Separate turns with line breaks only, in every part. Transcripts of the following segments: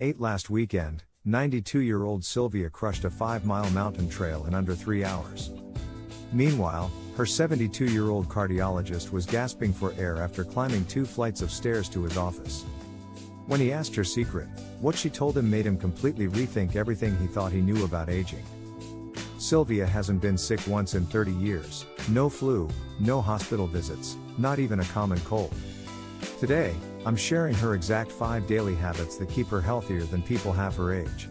8 last weekend, 92-year-old Sylvia crushed a 5-mile mountain trail in under 3 hours. Meanwhile, her 72-year-old cardiologist was gasping for air after climbing 2 flights of stairs to his office. When he asked her secret, what she told him made him completely rethink everything he thought he knew about aging. Sylvia hasn't been sick once in 30 years, no flu, no hospital visits, not even a common cold. Today, I'm sharing her exact 5 daily habits that keep her healthier than people half her age.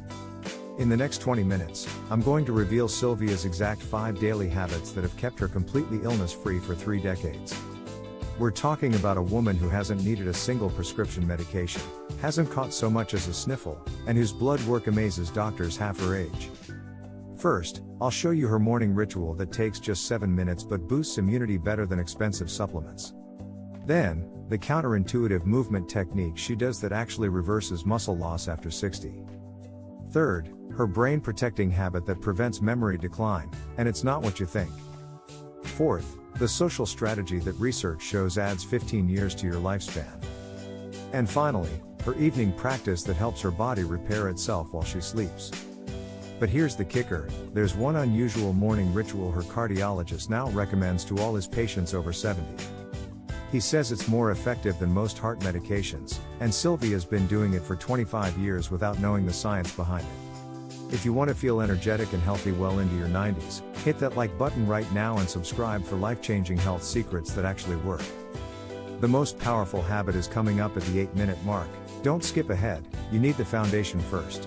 In the next 20 minutes, I'm going to reveal Sylvia's exact 5 daily habits that have kept her completely illness-free for 3 decades. We're talking about a woman who hasn't needed a single prescription medication, hasn't caught so much as a sniffle, and whose blood work amazes doctors half her age. First, I'll show you her morning ritual that takes just 7 minutes but boosts immunity better than expensive supplements. Then, the counterintuitive movement technique she does that actually reverses muscle loss after 60. Third, her brain-protecting habit that prevents memory decline, and it's not what you think. Fourth, the social strategy that research shows adds 15 years to your lifespan. And finally, her evening practice that helps her body repair itself while she sleeps. But here's the kicker, there's one unusual morning ritual her cardiologist now recommends to all his patients over 70. He says it's more effective than most heart medications, and Sylvia's been doing it for 25 years without knowing the science behind it. If you want to feel energetic and healthy well into your 90s, hit that like button right now and subscribe for life-changing health secrets that actually work. The most powerful habit is coming up at the 8-minute mark. Don't skip ahead, you need the foundation first.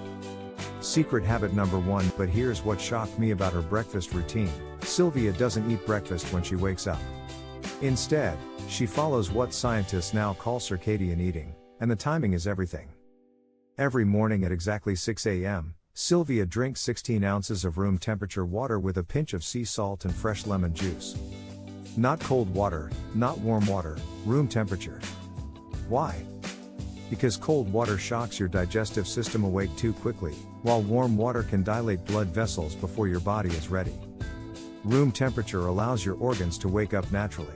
Secret habit number 1. But here's what shocked me about her breakfast routine. Sylvia doesn't eat breakfast when she wakes up. Instead, she follows what scientists now call circadian eating, and the timing is everything. Every morning at exactly 6 a.m., Sylvia drinks 16 ounces of room temperature water with a pinch of sea salt and fresh lemon juice. Not cold water, not warm water, room temperature. Why? Because cold water shocks your digestive system awake too quickly, while warm water can dilate blood vessels before your body is ready. Room temperature allows your organs to wake up naturally.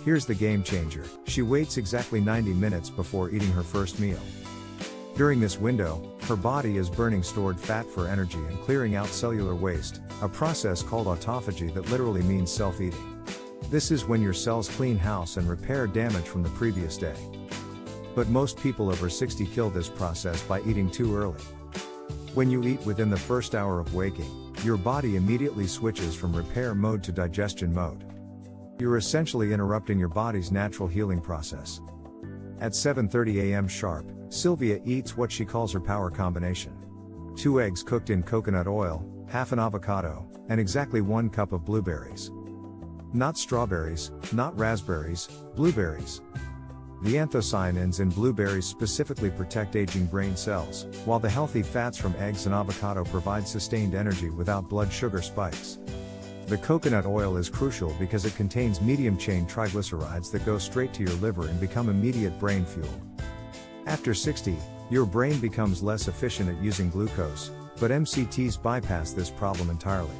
Here's the game changer, she waits exactly 90 minutes before eating her first meal. During this window, her body is burning stored fat for energy and clearing out cellular waste, a process called autophagy that literally means self-eating. This is when your cells clean house and repair damage from the previous day. But most people over 60 kill this process by eating too early. When you eat within the first hour of waking, your body immediately switches from repair mode to digestion mode. You're essentially interrupting your body's natural healing process. At 7:30 a.m. sharp, Sylvia eats what she calls her power combination. 2 eggs cooked in coconut oil, half an avocado, and exactly 1 cup of blueberries. Not strawberries, not raspberries, blueberries. The anthocyanins in blueberries specifically protect aging brain cells, while the healthy fats from eggs and avocado provide sustained energy without blood sugar spikes. The coconut oil is crucial because it contains medium-chain triglycerides that go straight to your liver and become immediate brain fuel. After 60, your brain becomes less efficient at using glucose, but MCTs bypass this problem entirely.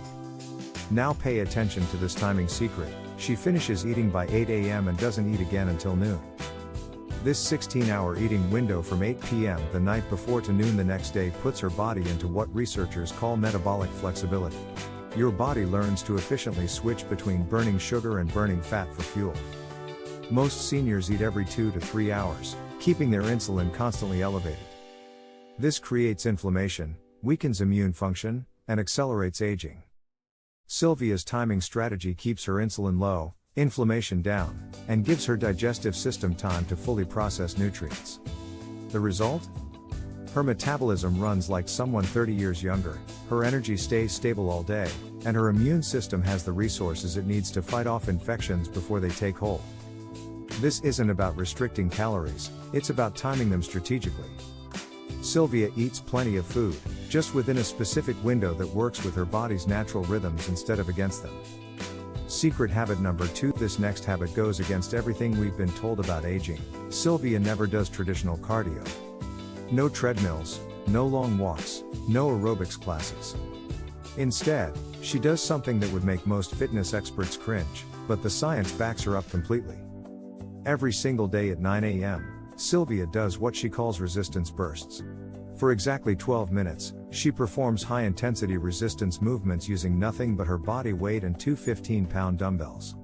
Now pay attention to this timing secret, she finishes eating by 8 a.m. and doesn't eat again until noon. This 16-hour eating window from 8 p.m. the night before to noon the next day puts her body into what researchers call metabolic flexibility. Your body learns to efficiently switch between burning sugar and burning fat for fuel. Most seniors eat every 2 to 3 hours, keeping their insulin constantly elevated. This creates inflammation, weakens immune function, and accelerates aging. Sylvia's timing strategy keeps her insulin low, inflammation down, and gives her digestive system time to fully process nutrients. The result? Her metabolism runs like someone 30 years younger, her energy stays stable all day, and her immune system has the resources it needs to fight off infections before they take hold. This isn't about restricting calories, it's about timing them strategically. Sylvia eats plenty of food, just within a specific window that works with her body's natural rhythms instead of against them. Secret habit number 2. This next habit goes against everything we've been told about aging. Sylvia never does traditional cardio. No treadmills, no long walks, no aerobics classes. Instead, she does something that would make most fitness experts cringe, but the science backs her up completely. Every single day at 9 a.m., Sylvia does what she calls resistance bursts. For exactly 12 minutes, she performs high-intensity resistance movements using nothing but her body weight and two 15-pound dumbbells.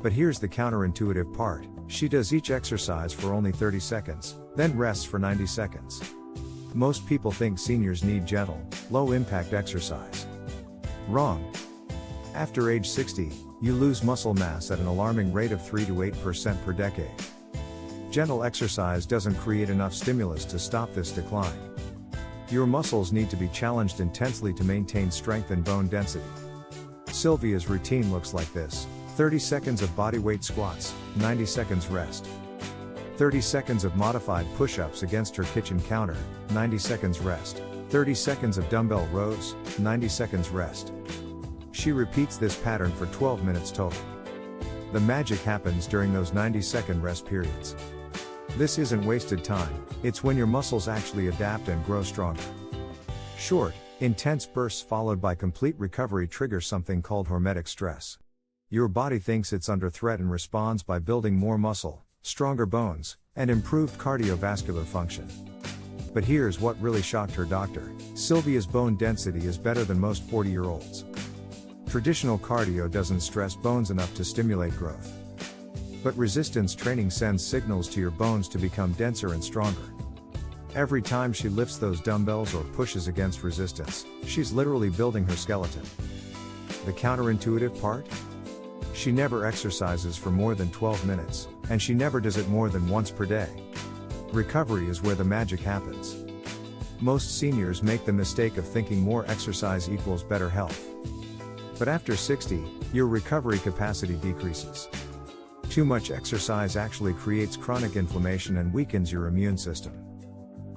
But here's the counterintuitive part: she does each exercise for only 30 seconds, then rests for 90 seconds. Most people think seniors need gentle, low-impact exercise. Wrong. After age 60, you lose muscle mass at an alarming rate of 3 to 8% per decade. Gentle exercise doesn't create enough stimulus to stop this decline. Your muscles need to be challenged intensely to maintain strength and bone density. Sylvia's routine looks like this: 30 seconds of bodyweight squats, 90 seconds rest. 30 seconds of modified push-ups against her kitchen counter, 90 seconds rest. 30 seconds of dumbbell rows, 90 seconds rest. She repeats this pattern for 12 minutes total. The magic happens during those 90-second rest periods. This isn't wasted time, it's when your muscles actually adapt and grow stronger. Short, intense bursts followed by complete recovery trigger something called hormetic stress. Your body thinks it's under threat and responds by building more muscle, stronger bones, and improved cardiovascular function. But here's what really shocked her doctor: Sylvia's bone density is better than most 40-year-olds. Traditional cardio doesn't stress bones enough to stimulate growth. But resistance training sends signals to your bones to become denser and stronger. Every time she lifts those dumbbells or pushes against resistance, she's literally building her skeleton. The counterintuitive part? She never exercises for more than 12 minutes, and she never does it more than once per day. Recovery is where the magic happens. Most seniors make the mistake of thinking more exercise equals better health. But after 60, your recovery capacity decreases. Too much exercise actually creates chronic inflammation and weakens your immune system.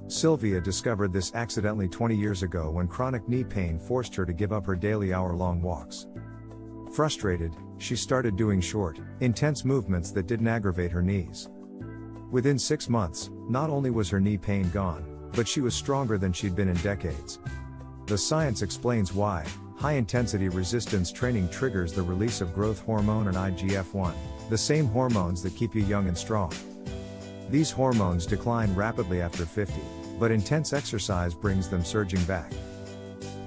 Sylvia discovered this accidentally 20 years ago when chronic knee pain forced her to give up her daily hour-long walks. Frustrated, she started doing short, intense movements that didn't aggravate her knees. Within 6 months, not only was her knee pain gone, but she was stronger than she'd been in decades. The science explains why. High-intensity resistance training triggers the release of growth hormone and IGF-1, the same hormones that keep you young and strong. These hormones decline rapidly after 50, but intense exercise brings them surging back.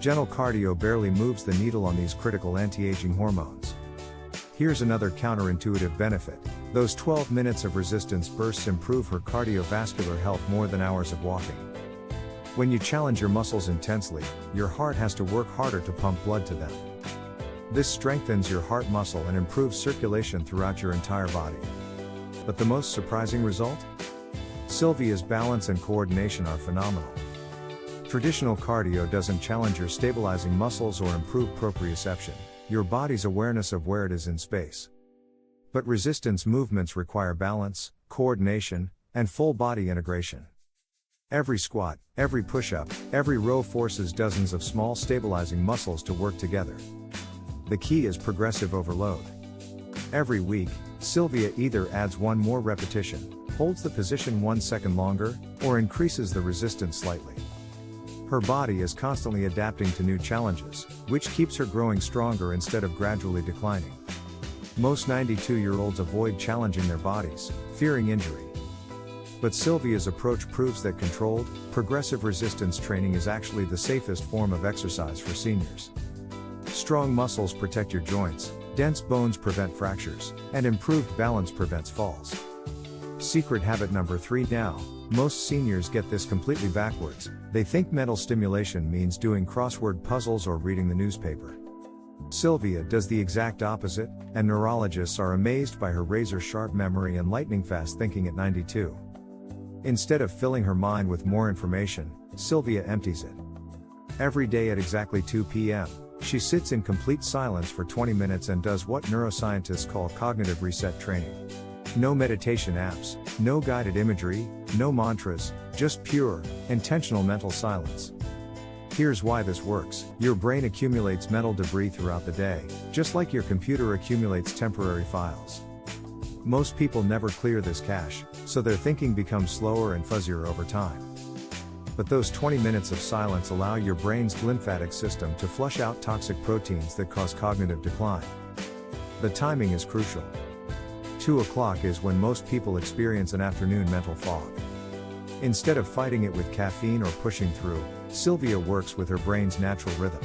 Gentle cardio barely moves the needle on these critical anti-aging hormones. Here's another counterintuitive benefit: those 12 minutes of resistance bursts improve her cardiovascular health more than hours of walking. When you challenge your muscles intensely, your heart has to work harder to pump blood to them. This strengthens your heart muscle and improves circulation throughout your entire body. But the most surprising result? Sylvia's balance and coordination are phenomenal. Traditional cardio doesn't challenge your stabilizing muscles or improve proprioception, your body's awareness of where it is in space. But resistance movements require balance, coordination, and full body integration. Every squat, every push-up, every row forces dozens of small stabilizing muscles to work together. The key is progressive overload. Every week, Sylvia either adds one more repetition, holds the position 1 second longer, or increases the resistance slightly. Her body is constantly adapting to new challenges, which keeps her growing stronger instead of gradually declining. Most 92-year-olds avoid challenging their bodies, fearing injury. But Sylvia's approach proves that controlled, progressive resistance training is actually the safest form of exercise for seniors. Strong muscles protect your joints, dense bones prevent fractures, and improved balance prevents falls. Secret habit number 3 now: most seniors get this completely backwards. They think mental stimulation means doing crossword puzzles or reading the newspaper. Sylvia does the exact opposite, and neurologists are amazed by her razor-sharp memory and lightning-fast thinking at 92. Instead of filling her mind with more information, Sylvia empties it. Every day at exactly 2 p.m., she sits in complete silence for 20 minutes and does what neuroscientists call cognitive reset training. No meditation apps, no guided imagery, no mantras, just pure, intentional mental silence. Here's why this works: your brain accumulates mental debris throughout the day, just like your computer accumulates temporary files. Most people never clear this cache, so their thinking becomes slower and fuzzier over time. But those 20 minutes of silence allow your brain's lymphatic system to flush out toxic proteins that cause cognitive decline. The timing is crucial. 2 o'clock is when most people experience an afternoon mental fog. Instead of fighting it with caffeine or pushing through, Sylvia works with her brain's natural rhythm.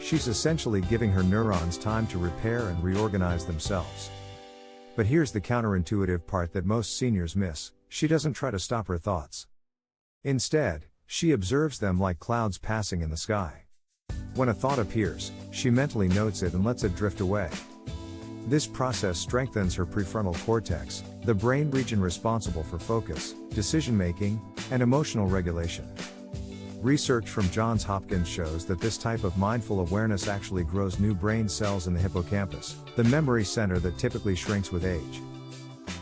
She's essentially giving her neurons time to repair and reorganize themselves. But here's the counterintuitive part that most seniors miss: she doesn't try to stop her thoughts. Instead, she observes them like clouds passing in the sky. When a thought appears, she mentally notes it and lets it drift away. This process strengthens her prefrontal cortex, the brain region responsible for focus, decision-making, and emotional regulation. Research from Johns Hopkins shows that this type of mindful awareness actually grows new brain cells in the hippocampus, the memory center that typically shrinks with age.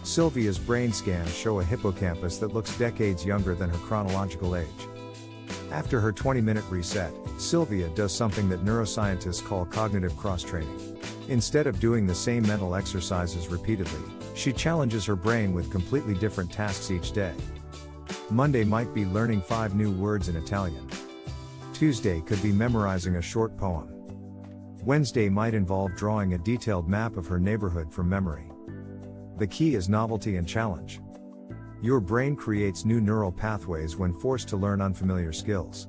Sylvia's brain scans show a hippocampus that looks decades younger than her chronological age. After her 20-minute reset, Sylvia does something that neuroscientists call cognitive cross-training. Instead of doing the same mental exercises repeatedly, she challenges her brain with completely different tasks each day. Monday might be learning 5 new words in Italian. Tuesday could be memorizing a short poem. Wednesday might involve drawing a detailed map of her neighborhood from memory. The key is novelty and challenge. Your brain creates new neural pathways when forced to learn unfamiliar skills.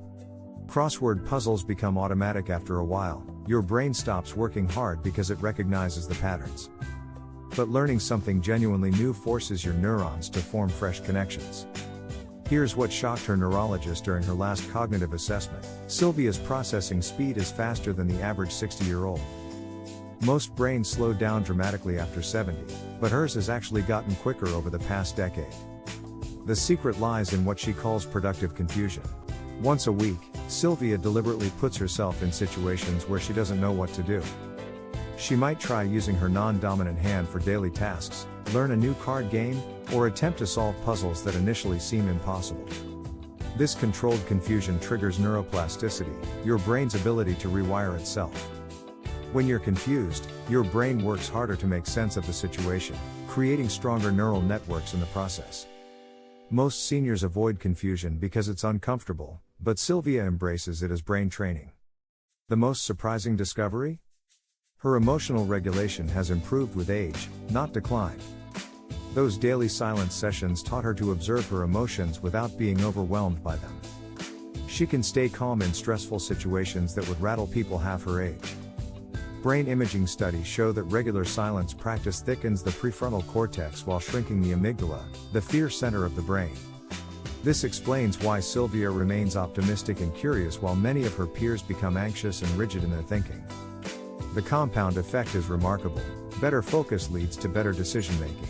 Crossword puzzles become automatic after a while. Your brain stops working hard because it recognizes the patterns. But learning something genuinely new forces your neurons to form fresh connections. Here's what shocked her neurologist during her last cognitive assessment: Sylvia's processing speed is faster than the average 60-year-old. Most brains slow down dramatically after 70, but hers has actually gotten quicker over the past decade. The secret lies in what she calls productive confusion. Once a week, Sylvia deliberately puts herself in situations where she doesn't know what to do. She might try using her non-dominant hand for daily tasks, learn a new card game, or attempt to solve puzzles that initially seem impossible. This controlled confusion triggers neuroplasticity, your brain's ability to rewire itself. When you're confused, your brain works harder to make sense of the situation, creating stronger neural networks in the process. Most seniors avoid confusion because it's uncomfortable, but Sylvia embraces it as brain training. The most surprising discovery? Her emotional regulation has improved with age, not declined. Those daily silence sessions taught her to observe her emotions without being overwhelmed by them. She can stay calm in stressful situations that would rattle people half her age. Brain imaging studies show that regular silence practice thickens the prefrontal cortex while shrinking the amygdala, the fear center of the brain. This explains why Sylvia remains optimistic and curious while many of her peers become anxious and rigid in their thinking. The compound effect is remarkable. Better focus leads to better decision making.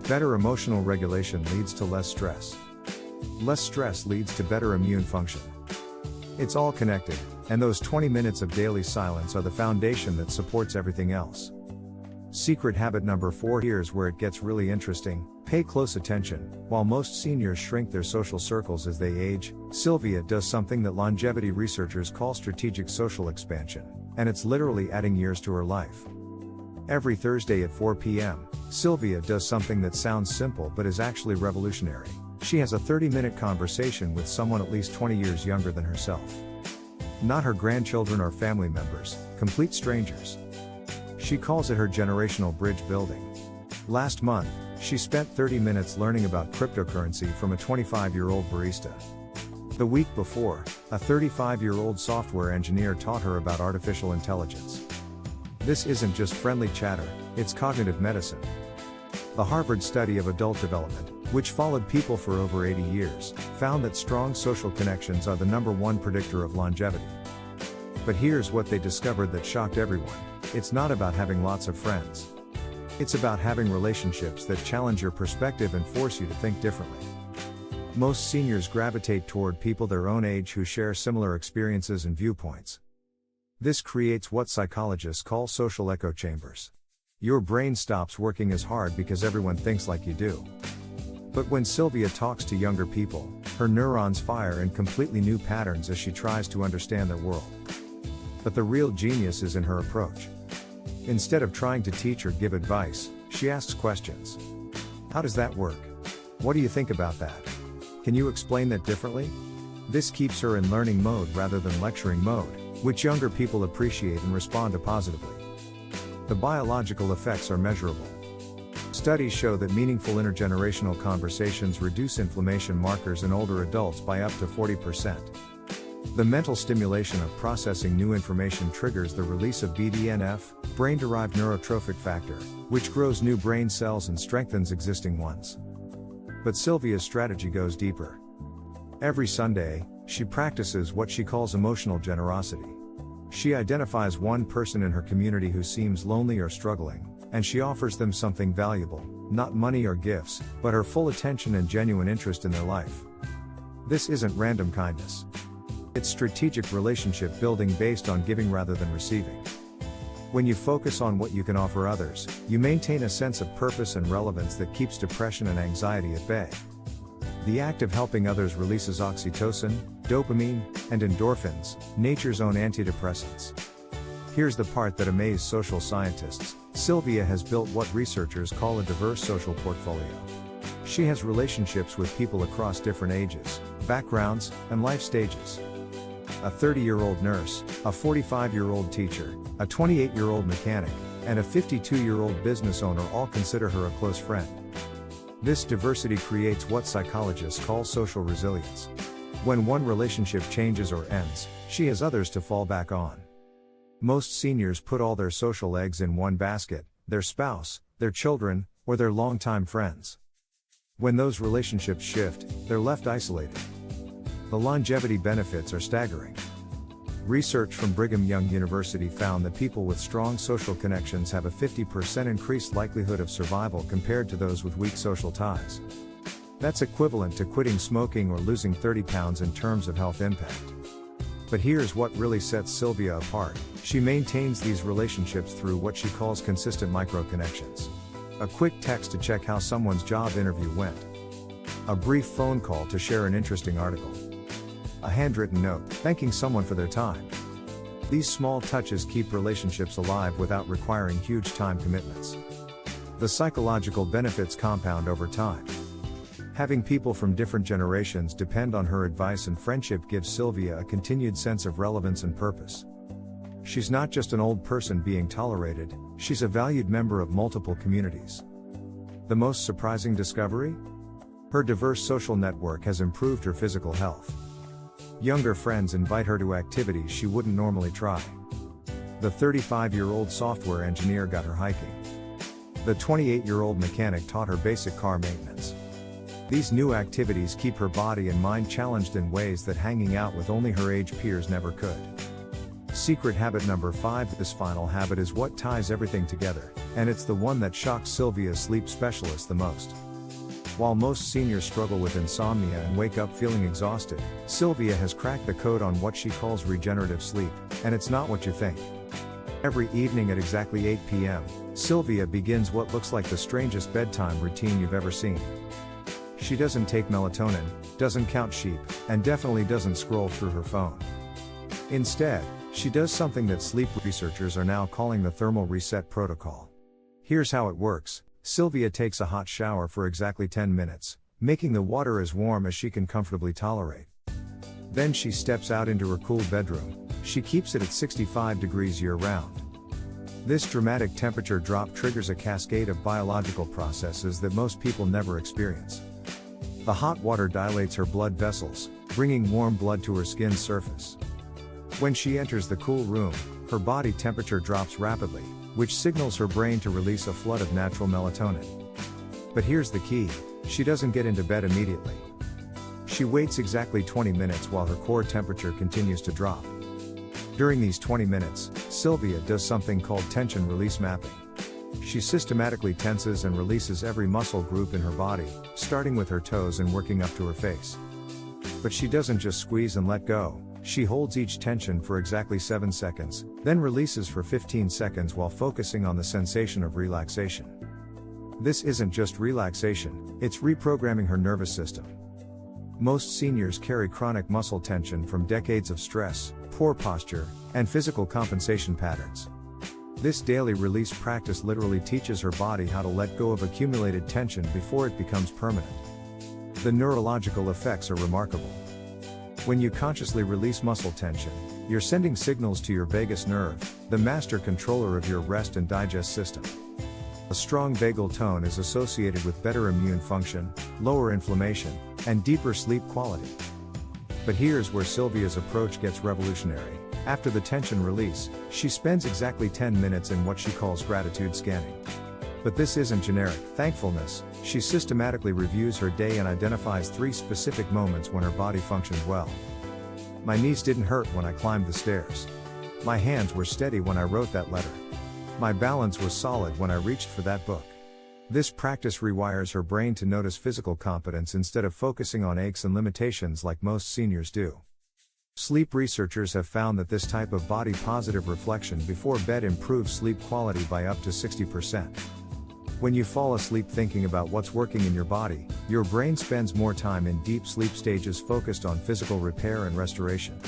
Better emotional regulation leads to less stress. Less stress leads to better immune function. It's all connected, and those 20 minutes of daily silence are the foundation that supports everything else. Secret habit number 4. Here's where it gets really interesting. Pay close attention. While most seniors shrink their social circles as they age, Sylvia does something that longevity researchers call strategic social expansion, and it's literally adding years to her life. Every Thursday at 4 p.m., Sylvia does something that sounds simple but is actually revolutionary. She has a 30-minute conversation with someone at least 20 years younger than herself. Not her grandchildren or family members, complete strangers. She calls it her generational bridge building. Last month, she spent 30 minutes learning about cryptocurrency from a 25-year-old barista. The week before, a 35-year-old software engineer taught her about artificial intelligence. This isn't just friendly chatter, it's cognitive medicine. The Harvard study of adult development, which followed people for over 80 years, found that strong social connections are the #1 predictor of longevity. But here's what they discovered that shocked everyone: it's not about having lots of friends. It's about having relationships that challenge your perspective and force you to think differently. Most seniors gravitate toward people their own age who share similar experiences and viewpoints. This creates what psychologists call social echo chambers. Your brain stops working as hard because everyone thinks like you do. But when Sylvia talks to younger people, her neurons fire in completely new patterns as she tries to understand their world. But the real genius is in her approach. Instead of trying to teach or give advice, she asks questions. How does that work? What do you think about that? Can you explain that differently? This keeps her in learning mode rather than lecturing mode, which younger people appreciate and respond to positively. The biological effects are measurable. Studies show that meaningful intergenerational conversations reduce inflammation markers in older adults by up to 40%. The mental stimulation of processing new information triggers the release of BDNF, brain-derived neurotrophic factor, which grows new brain cells and strengthens existing ones. But Sylvia's strategy goes deeper. Every Sunday, she practices what she calls emotional generosity. She identifies one person in her community who seems lonely or struggling, and she offers them something valuable, not money or gifts, but her full attention and genuine interest in their life. This isn't random kindness. It's strategic relationship building based on giving rather than receiving. When you focus on what you can offer others, you maintain a sense of purpose and relevance that keeps depression and anxiety at bay. The act of helping others releases oxytocin, dopamine, and endorphins, nature's own antidepressants. Here's the part that amazed social scientists. Sylvia has built what researchers call a diverse social portfolio. She has relationships with people across different ages, backgrounds, and life stages. A 30-year-old nurse, a 45-year-old teacher, a 28-year-old mechanic, and a 52-year-old business owner all consider her a close friend. This diversity creates what psychologists call social resilience. When one relationship changes or ends, she has others to fall back on. Most seniors put all their social eggs in one basket: their spouse, their children, or their longtime friends. When those relationships shift, they're left isolated. The longevity benefits are staggering. Research from Brigham Young University found that people with strong social connections have a 50% increased likelihood of survival compared to those with weak social ties. That's equivalent to quitting smoking or losing 30 pounds in terms of health impact. But here's what really sets Sylvia apart. She maintains these relationships through what she calls consistent micro-connections. A quick text to check how someone's job interview went. A brief phone call to share an interesting article. A handwritten note, thanking someone for their time. These small touches keep relationships alive without requiring huge time commitments. The psychological benefits compound over time. Having people from different generations depend on her advice and friendship gives Sylvia a continued sense of relevance and purpose. She's not just an old person being tolerated, she's a valued member of multiple communities. The most surprising discovery? Her diverse social network has improved her physical health. Younger friends invite her to activities she wouldn't normally try. The 35-year-old software engineer got her hiking. The 28-year-old mechanic taught her basic car maintenance. These new activities keep her body and mind challenged in ways that hanging out with only her age peers never could. Secret habit number 5. This final habit is what ties everything together, and it's the one that shocks Sylvia's sleep specialist the most. While most seniors struggle with insomnia and wake up feeling exhausted, Sylvia has cracked the code on what she calls regenerative sleep, and it's not what you think. Every evening at exactly 8 p.m., Sylvia begins what looks like the strangest bedtime routine you've ever seen. She doesn't take melatonin, doesn't count sheep, and definitely doesn't scroll through her phone. Instead, she does something that sleep researchers are now calling the thermal reset protocol. Here's how it works. Sylvia takes a hot shower for exactly 10 minutes, making the water as warm as she can comfortably tolerate. Then she steps out into her cool bedroom. She keeps it at 65 degrees year-round. This dramatic temperature drop triggers a cascade of biological processes that most people never experience. The hot water dilates her blood vessels, bringing warm blood to her skin's surface. When she enters the cool room, her body temperature drops rapidly, which signals her brain to release a flood of natural melatonin. But here's the key: she doesn't get into bed immediately. She waits exactly 20 minutes while her core temperature continues to drop. During these 20 minutes, Sylvia does something called tension release mapping. She systematically tenses and releases every muscle group in her body, starting with her toes and working up to her face. But she doesn't just squeeze and let go. She holds each tension for exactly 7 seconds, then releases for 15 seconds while focusing on the sensation of relaxation. This isn't just relaxation, it's reprogramming her nervous system. Most seniors carry chronic muscle tension from decades of stress, poor posture, and physical compensation patterns. This daily release practice literally teaches her body how to let go of accumulated tension before it becomes permanent. The neurological effects are remarkable. When you consciously release muscle tension, you're sending signals to your vagus nerve, the master controller of your rest and digest system. A strong vagal tone is associated with better immune function, lower inflammation, and deeper sleep quality. But here's where Sylvia's approach gets revolutionary. After the tension release, she spends exactly 10 minutes in what she calls gratitude scanning. But this isn't generic thankfulness. She systematically reviews her day and identifies 3 specific moments when her body functioned well. My knees didn't hurt when I climbed the stairs. My hands were steady when I wrote that letter. My balance was solid when I reached for that book. This practice rewires her brain to notice physical competence instead of focusing on aches and limitations like most seniors do. Sleep researchers have found that this type of body-positive reflection before bed improves sleep quality by up to 60%. When you fall asleep thinking about what's working in your body, your brain spends more time in deep sleep stages focused on physical repair and restoration.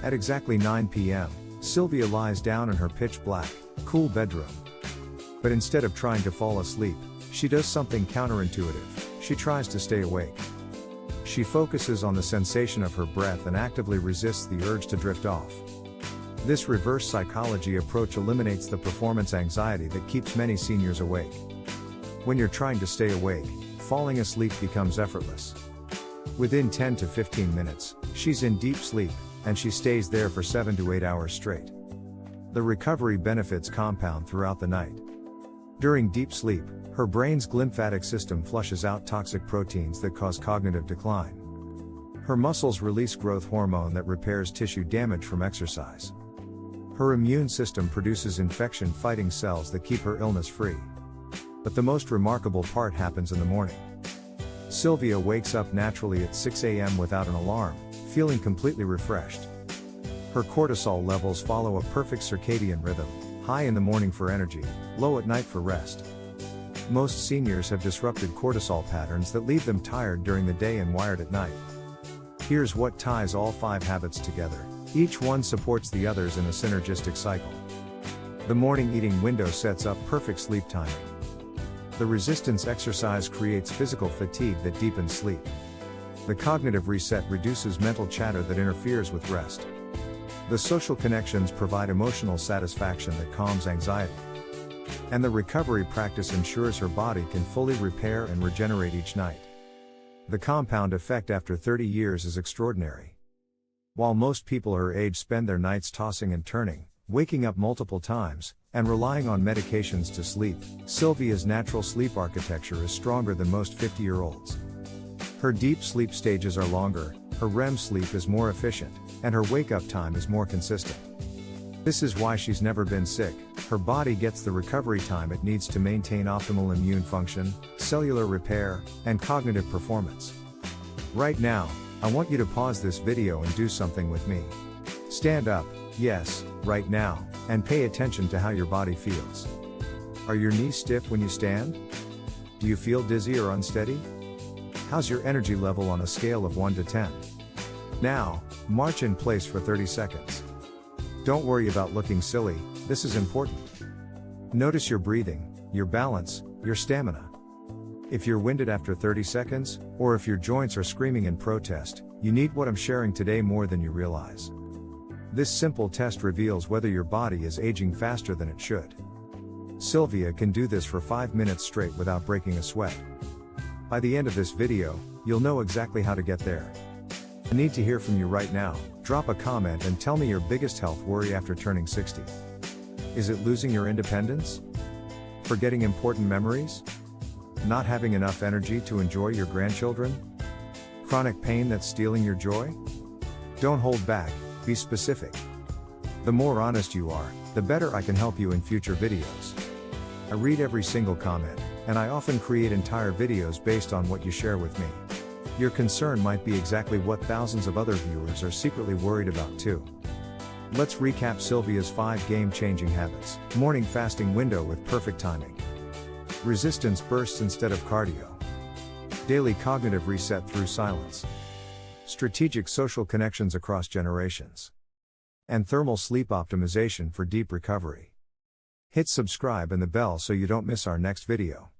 At exactly 9 p.m., Sylvia lies down in her pitch-black, cool bedroom. But instead of trying to fall asleep, she does something counterintuitive. She tries to stay awake. She focuses on the sensation of her breath and actively resists the urge to drift off. This reverse psychology approach eliminates the performance anxiety that keeps many seniors awake. When you're trying to stay awake, falling asleep becomes effortless. Within 10 to 15 minutes, she's in deep sleep, and she stays there for 7 to 8 hours straight. The recovery benefits compound throughout the night. During deep sleep, her brain's glymphatic system flushes out toxic proteins that cause cognitive decline. Her muscles release growth hormone that repairs tissue damage from exercise. Her immune system produces infection-fighting cells that keep her illness-free. But the most remarkable part happens in the morning. Sylvia wakes up naturally at 6 a.m. without an alarm, feeling completely refreshed. Her cortisol levels follow a perfect circadian rhythm, high in the morning for energy, low at night for rest. Most seniors have disrupted cortisol patterns that leave them tired during the day and wired at night. Here's what ties all 5 habits together. Each one supports the others in a synergistic cycle. The morning eating window sets up perfect sleep timing. The resistance exercise creates physical fatigue that deepens sleep. The cognitive reset reduces mental chatter that interferes with rest. The social connections provide emotional satisfaction that calms anxiety. And the recovery practice ensures her body can fully repair and regenerate each night. The compound effect after 30 years is extraordinary. While most people her age spend their nights tossing and turning, waking up multiple times, and relying on medications to sleep, Sylvia's natural sleep architecture is stronger than most 50-year-olds. Her deep sleep stages are longer, her REM sleep is more efficient, and her wake-up time is more consistent. This is why she's never been sick. Her body gets the recovery time it needs to maintain optimal immune function, cellular repair, and cognitive performance. Right now, I want you to pause this video and do something with me. Stand up, yes, right now, and pay attention to how your body feels. Are your knees stiff when you stand? Do you feel dizzy or unsteady? How's your energy level on a scale of 1 to 10? Now, march in place for 30 seconds. Don't worry about looking silly, this is important. Notice your breathing, your balance, your stamina. If you're winded after 30 seconds, or if your joints are screaming in protest, you need what I'm sharing today more than you realize. This simple test reveals whether your body is aging faster than it should. Sylvia can do this for 5 minutes straight without breaking a sweat. By the end of this video, you'll know exactly how to get there. I need to hear from you right now. Drop a comment and tell me your biggest health worry after turning 60. Is it losing your independence? Forgetting important memories? Not having enough energy to enjoy your grandchildren? Chronic pain that's stealing your joy? Don't hold back, be specific. The more honest you are, the better I can help you in future videos. I read every single comment, and I often create entire videos based on what you share with me. Your concern might be exactly what thousands of other viewers are secretly worried about too. Let's recap Sylvia's 5 game-changing habits. Morning fasting window with perfect timing. Resistance bursts instead of cardio. Daily cognitive reset through silence. Strategic social connections across generations. And thermal sleep optimization for deep recovery. Hit subscribe and the bell so you don't miss our next video.